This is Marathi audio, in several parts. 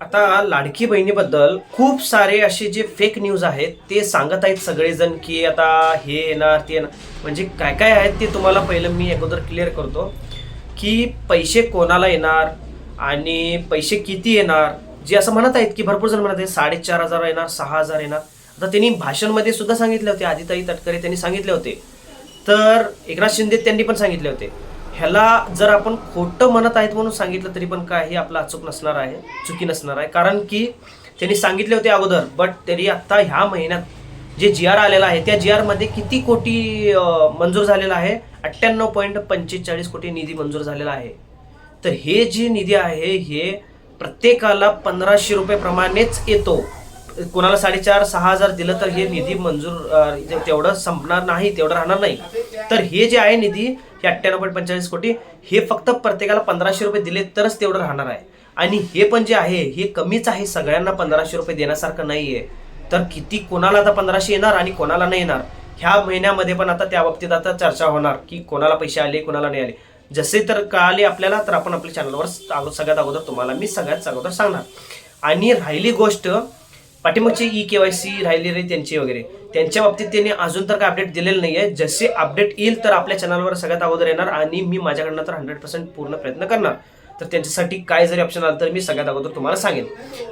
आता लाडकी बहिणीबद्दल खूप सारे असे जे फेक न्यूज आहेत ते सांगत आहेत सगळेजण की आता हे येणार ते येणार. म्हणजे काय काय आहेत ते तुम्हाला पहिलं मी अगोदर क्लिअर करतो की पैसे कोणाला येणार आणि पैसे किती येणार. जे असं म्हणत आहेत की भरपूर जण म्हणत आहेत 4,500 येणार, 6,000 येणार. आता त्यांनी भाषणमध्ये सुद्धा सांगितले होते, आदिताई तटकरे त्यांनी सांगितले होते, तर एकनाथ शिंदे त्यांनी पण सांगितले होते. ह्याला जर आपण खोटं म्हणत आहेत म्हणून सांगितलं तरी पण काही आपलं अचूक नसणार आहे, चुकी नसणार आहे. कारण की त्यांनी सांगितले होते अगोदर, बट तरी आत्ता ह्या महिन्यात जे जी आर आलेला आहे त्या जी आरमध्ये किती कोटी मंजूर झालेला आहे? 98.45 कोटी निधी मंजूर झालेला आहे. तर हे जे निधी आहे हे प्रत्येकाला 1,500 रुपये प्रमाणेच येतो. कोणाला 4,500-6,000 दिलं तर हे निधी मंजूर तेवढं संपणार नाही, तेवढं राहणार नाही. तर हे जे आहे निधी, हे 98.45 कोटी, हे फक्त प्रत्येकाला 1,500 रुपये दिले तरच तेवढं राहणार आहे. आणि हे पण जे आहे हे कमीच आहे, सगळ्यांना 1,500 रुपये देण्यासारखं नाही आहे. तर किती कोणाला आता 1,500 येणार आणि कोणाला नाही येणार, ह्या महिन्यामध्ये पण आता त्या बाबतीत आता चर्चा होणार की कोणाला पैसे आले, कोणाला नाही आले. जसे तर कळाले आपल्याला तर आपण आपल्या चॅनलवर सगळ्यात अगोदर तुम्हाला मी सगळ्यात अगोदर सांगणार. आणि राहिली गोष्ट पाठीमागची KYC राहिली रे त्यांची वगैरे, त्यांच्या बाबतीत त्यांनी अजून तर काय अपडेट दिलेलं नाही आहे. जसे अपडेट येईल तर आपल्या चॅनलवर सगळ्यात अगोदर येणार आणि मी माझ्याकडनं तर 100% पूर्ण प्रयत्न करणार. तर त्यांच्यासाठी काय जरी ऑप्शन आलं तर मी सगळ्यात अगोदर तुम्हाला सांगेन.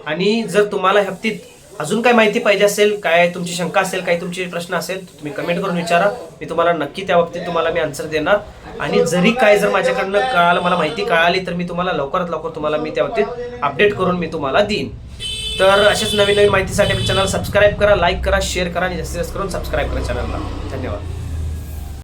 आणि जर तुम्हाला ह्या बाबतीत अजून काय माहिती पाहिजे असेल, काय तुमची शंका असेल, काही तुमचे प्रश्न असेल तर तुम्ही कमेंट करून विचारा. मी तुम्हाला नक्की त्या बाबतीत तुम्हाला मी आन्सर देणार. आणि जरी काय जर माझ्याकडनं कळालं, मला माहिती कळाली तर मी तुम्हाला लवकरात लवकर तुम्हाला मी त्या बाबतीत अपडेट करून मी तुम्हाला देईन. तर असेच नवीन नवीन माहितीसाठी आपल्या चॅनल सबस्क्राईब करा, लाईक करा, शेअर करा आणि जास्तीत जास्त करून सबस्क्राईब करा चॅनलला. धन्यवाद.